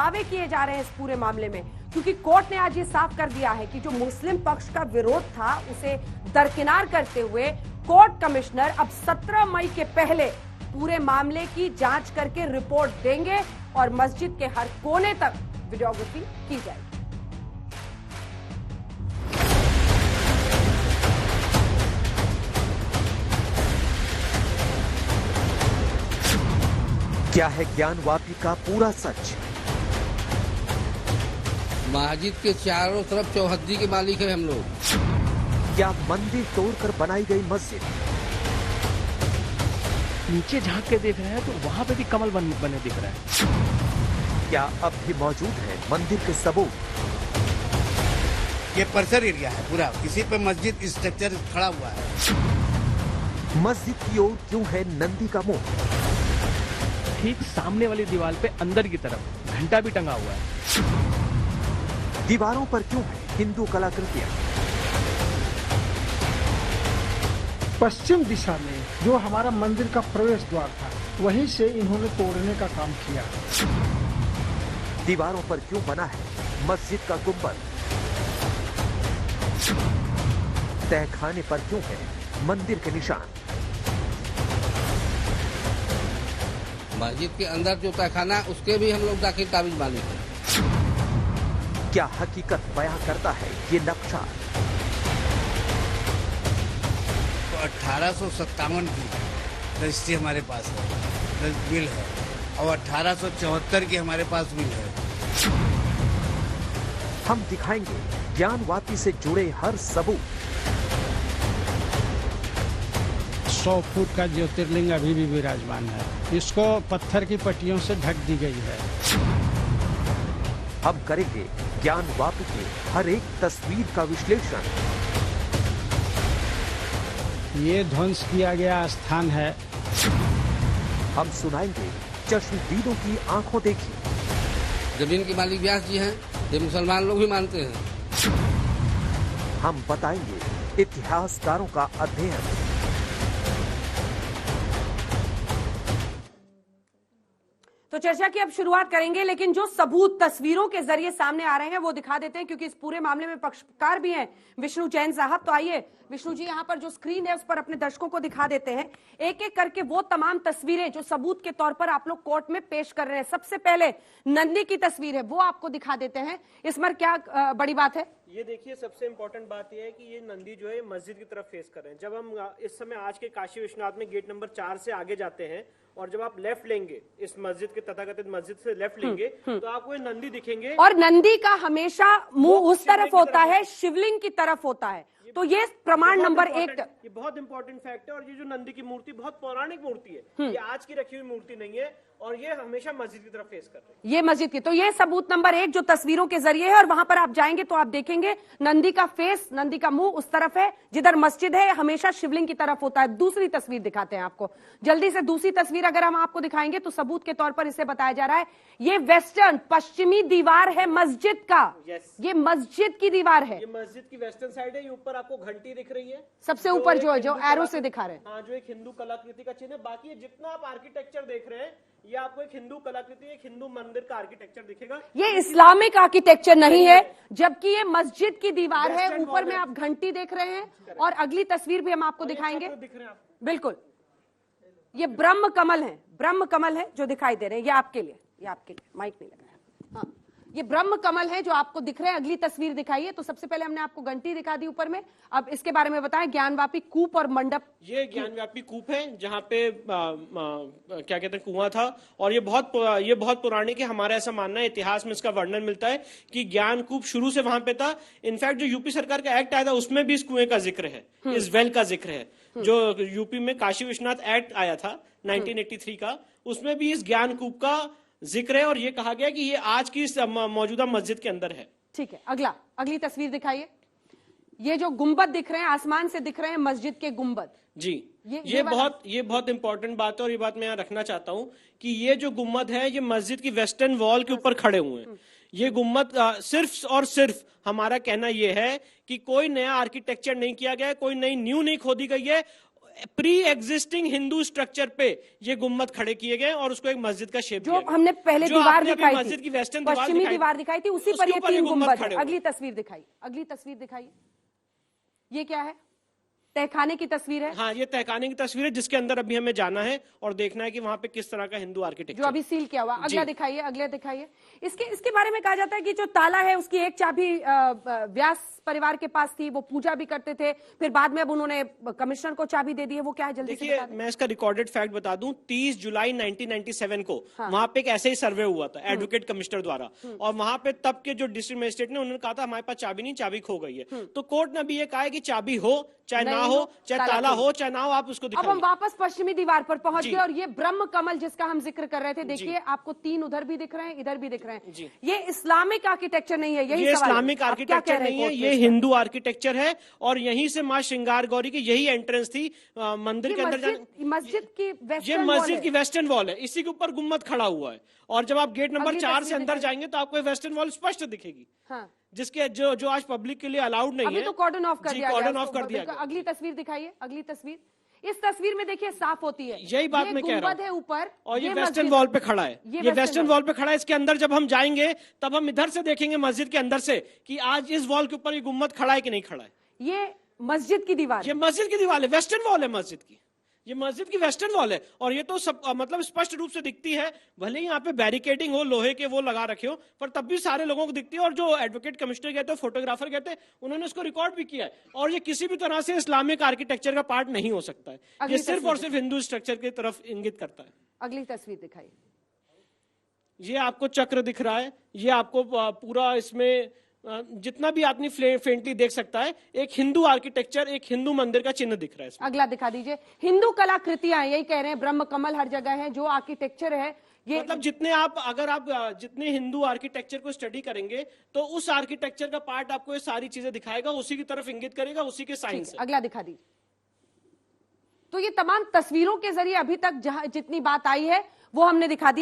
दावे किए जा रहे हैं इस पूरे मामले में, क्योंकि कोर्ट ने आज ये साफ कर दिया है कि जो मुस्लिम पक्ष का विरोध था उसे दरकिनार करते हुए कोर्ट कमिश्नर अब 17 मई के पहले पूरे मामले की जांच करके रिपोर्ट देंगे और मस्जिद के हर कोने तक वीडियोग्राफी की जाएगी। क्या है ज्ञानवापी का पूरा सच? मस्जिद के चारों तरफ चौहद्दी के मालिक हैं हम लोग। क्या मंदिर तोड़कर बनाई गई मस्जिद? नीचे झांक के देख रहे हैं तो वहां पे भी कमल बने दिख रहा है। क्या अब भी मौजूद है मंदिर के सबूत? ये परिसर एरिया है पूरा, इसी पे मस्जिद स्ट्रक्चर खड़ा हुआ है। मस्जिद की ओर क्यों है नंदी का मुंह? ठीक सामने वाली दीवार पे अंदर की तरफ घंटा भी टंगा हुआ है। दीवारों पर क्यों है हिंदू कलाकृतियां? पश्चिम दिशा में जो हमारा मंदिर का प्रवेश द्वार था, वहीं से इन्होंने तोड़ने का काम किया। दीवारों पर क्यों बना है मस्जिद का गुंबद? तहखाने पर क्यों है मंदिर के निशान? मस्जिद के अंदर जो तहखाना है उसके भी हम लोग दाखिल काबिज मालिक हैं। क्या हकीकत बयां करता है ये नक्शा? तो 1857 की रजिस्ट्री हमारे पास है, बिल है, और 1874 की हमारे पास बिल है। हम दिखाएंगे ज्ञानवापी से जुड़े हर सबूत। 100 फुट का ज्योतिर्लिंग अभी भी विराजमान है। इसको पत्थर की पट्टियों से ढक दी गई है। हम करेंगे ज्ञानवापी की हर एक तस्वीर का विश्लेषण। ये ध्वंस किया गया स्थान है। हम सुनाएंगे चश्मदीदों की आंखों देखी। जमीन के मालिक व्यास जी हैं, ये मुसलमान लोग भी मानते हैं। हम बताएंगे इतिहासकारों का अध्ययन। तो चर्चा की अब शुरुआत करेंगे, लेकिन जो सबूत तस्वीरों के जरिए सामने आ रहे हैं वो दिखा देते हैं, क्योंकि इस पूरे मामले में पक्षकार भी हैं विष्णु जैन साहब। तो आइए विष्णु जी, यहाँ पर जो स्क्रीन है उस पर अपने दर्शकों को दिखा देते हैं एक एक करके वो तमाम तस्वीरें जो सबूत के तौर पर आप लोग कोर्ट में पेश कर रहे हैं। सबसे पहले नंदी की तस्वीर है, वो आपको दिखा देते हैं। इसमें क्या बड़ी बात है? ये देखिए, सबसे इम्पोर्टेंट बात यह है कि ये नंदी जो है मस्जिद की तरफ फेस कर रहे हैं। जब हम इस समय आज के काशी विश्वनाथ में गेट नंबर 4 से आगे जाते हैं और जब आप लेफ्ट लेंगे, इस मस्जिद के तथाकथित मस्जिद से लेफ्ट लेंगे, तो आपको ये नंदी दिखेंगे। और नंदी का हमेशा मुंह उस तरफ होता है, शिवलिंग की तरफ होता है। तो ये प्रमाण नंबर 1। ये बहुत इंपॉर्टेंट फैक्ट है। और ये जो नंदी की मूर्ति बहुत पौराणिक मूर्ति है, ये आज की रखी हुई मूर्ति नहीं है, और ये हमेशा मस्जिद की तरफ फेस कर रहे हैं। ये मस्जिद की, तो ये सबूत नंबर 1 जो तस्वीरों के जरिए है। और वहां पर आप जाएंगे तो आप देखेंगे नंदी का फेस, नंदी का मुंह उस तरफ है जिधर मस्जिद है, हमेशा शिवलिंग की तरफ होता है। दूसरी तस्वीर दिखाते हैं आपको जल्दी से। दूसरी तस्वीर अगर हम आपको दिखाएंगे तो सबूत के तौर पर इसे बताया जा रहा है ये वेस्टर्न पश्चिमी दीवार है मस्जिद का। ये मस्जिद की दीवार है, ये मस्जिद की वेस्टर्न साइड है। ये ऊपर आपको घंटी दिख रही है सबसे ऊपर जो एरो से दिखा रहे हैं। हाँ, जो एक हिंदू कलाकृति का चिन्ह है। बाकी ये जितना आप आर्किटेक्चर देख रहे हैं, ये आपको एक हिंदू कलाकृति, एक हिंदू मंदिर का आर्किटेक्चर दिखेगा। ये इस्लामिक आर्किटेक्चर नहीं है, जबकि ये मस्जिद की दीवार है। ऊपर में आप घंटी देख रहे हैं और अगली तस्वीर भी हम आपको दिखाएंगे। बिल्कुल, ये ब्रह्म कमल है, ब्रह्म कमल है जो दिखाई दे रहे हैं। ये आपके लिए, ये आपके लिए, माइक नहीं लगाया। हाँ, ये ब्रह्म कमल है जो आपको दिख रहे हैं। अगली तस्वीर दिखाइए। तो सबसे पहले हमने आपको घंटी दिखा दी ऊपर में, अब इसके बारे में बताएं। ज्ञानवापी कूप और मंडप। ये ज्ञानव्यापी कूप है जहाँ पे क्या कहते हैं, कुआं था। और ये बहुत पुरानी है। हमारा ऐसा मानना है, इतिहास में इसका वर्णन मिलता है कि ज्ञान कूप शुरू से वहां पे था। इनफैक्ट जो यूपी सरकार का एक्ट आया था उसमें भी इस कुएं का जिक्र है, इस वेल का जिक्र है। जो यूपी में काशी विश्वनाथ एक्ट आया था 1983 का, उसमें भी इस ज्ञान कूप का जिक्र है। और ये कहा गया कि ये आज की मौजूदा मस्जिद के अंदर है। ठीक है, अगली तस्वीर दिखाइए। ये जो गुंबद दिख रहे हैं, आसमान से दिख रहे हैं मस्जिद के गुंबद। जी, ये बहुत इंपॉर्टेंट बात है। और ये बात मैं यहाँ रखना चाहता हूँ कि ये जो गुम्बद है, ये मस्जिद की वेस्टर्न वॉल के ऊपर खड़े हुए हैं। ये गुम्बद सिर्फ और सिर्फ हमारा कहना यह है कि कोई नया आर्किटेक्चर नहीं किया गया है, कोई नई नींव नहीं खोदी गई है। प्री एग्जिस्टिंग हिंदू स्ट्रक्चर पे ये गुम्बद खड़े किए गए और उसको एक मस्जिद का शेप जो दिया गया। हमने पहले जो दीवार आपने अभी दिखाई मस्जिद थी, की वेस्टर्न पश्चिमी दीवार दिखाई थी, उसी पर उसके ये ऊपर ये 3 गुम्बद गुम्बद खड़े है। हुए। अगली तस्वीर दिखाई, अगली तस्वीर दिखाई। ये क्या है? तहखाने की तस्वीर है, हाँ, ये तहखाने की तस्वीर है जिसके अंदर अभी हमें जाना है और देखना है कि वहां पे किस तरह का हिंदू जो आर्किटेक्चर। अभी सील किया हुआ। अगला जी। दिखाइए, अगला दिखाइए। इसके बारे में कहा जाता है कि जो ताला है उसकी एक चाबी व्यास परिवार के पास थी, वो पूजा भी करते थे, फिर बाद में अब उन्होंने कमिश्नर को चाबी दे दी है। वो क्या है, जल्दी से देखिए, बता दें। मैं इसका रिकॉर्डेड फैक्ट बता दूं, 30 जुलाई 1997 को वहां पे एक ऐसे ही सर्वे हुआ था एडवोकेट कमिश्नर द्वारा, और वहां पे तब के जो डिस्ट्रिक्ट मजिस्ट्रेट ने उन्होंने कहा था हमारे पास चाबी नहीं, चाबी खो गई है। तो कोर्ट ने अभी ये कहा है कि चाबी हो चाहे ना हो, चाहे ताला हो चाहे ना हो, आप उसको अब हम दिखाइए। वापस पश्चिमी दीवार पर पहुंच जी। गए और ये ब्रह्म कमल जिसका हम जिक्र कर रहे थे, देखिए आपको 3 उधर भी दिख रहे हैं, इधर भी दिख रहे हैं। जी। ये इस्लामिक आर्किटेक्चर नहीं है, यही ये सवाल है। इस्लामिक आप क्या कह आर्किटेक्चर रहे हैं नहीं है, कोर्ट में ये इस पर? हिंदू आर्किटेक्चर है और यहीं से माँ श्रृंगार गौरी की यही एंट्रेंस थी मंदिर के अंदर जाने। मस्जिद की ये वेस्टर्न मस्जिद की वेस्टर्न वॉल है, इसी के ऊपर गुम्बद खड़ा हुआ है, और जब आप गेट नंबर अगली 4 से तस्वीर अंदर दिखाइए। जाएंगे तो आपको वेस्टर्न वॉल स्पष्ट दिखेगी, हाँ, जिसके जो आज पब्लिक के लिए अलाउड नहीं अभी है। तो कॉर्डन ऑफ कर जी, दिया गया कॉर्डन है ऑफ कर उसको। दिया गया। अगली तस्वीर दिखाइए, अगली तस्वीर। इस तस्वीर में देखिए साफ होती है, यही बात ये मैं कह रहा गुंबद हूं। है ऊपर, और ये वेस्टर्न मस्जिद- वॉल पे खड़ा है, ये ये वेस्टर्न वेस्टर्न वॉल पे खड़ा है। इसके अंदर जब हम जाएंगे तब हम इधर से देखेंगे मस्जिद के अंदर से कि आज इस वॉल के ऊपर ये गुम्बद खड़ा है कि नहीं खड़ा है। ये मस्जिद की दीवार ये मस्जिद की दीवार है, वेस्टर्न वॉल है मस्जिद की, ये मस्जिद की वेस्टर्न वॉल है, और ये तो सब मतलब स्पष्ट रूप से दिखती है। भले ही यहाँ पे बैरिकेडिंग हो, लोहे के वो लगा रखे हो, पर तब भी सारे लोगों को दिखती है। और जो एडवोकेट कमिश्नर गए थे, फोटोग्राफर गए थे, उन्होंने उसको रिकॉर्ड भी किया है। और ये किसी भी तरह से इस्लामिक आर्किटेक्चर का पार्ट नहीं हो सकता है, अगली ये सिर्फ तस्वीर और सिर्फ हिंदू स्ट्रक्चर की तरफ इंगित करता है। अगली तस्वीर दिखाइए। ये आपको चक्र दिख रहा है, ये आपको पूरा इसमें जितना भी आदमी फेंटली देख सकता है, एक हिंदू आर्किटेक्चर, एक हिंदू मंदिर का चिन्ह दिख रहा है इसमें। अगला दिखा दीजिए। हिंदू कलाकृतियां, यही कह रहे हैं, ब्रह्म कमल हर जगह है, जो आर्किटेक्चर है ये मतलब जितने आप अगर आप जितने हिंदू आर्किटेक्चर को स्टडी करेंगे तो उस आर्किटेक्चर का पार्ट आपको ये सारी चीजें दिखाएगा, उसी की तरफ इंगित करेगा, उसी के साइन से। अगला दिखा दीजिए। तो ये तमाम तस्वीरों के जरिए अभी तक जहां जितनी बात आई है वो हमने दिखा दी है।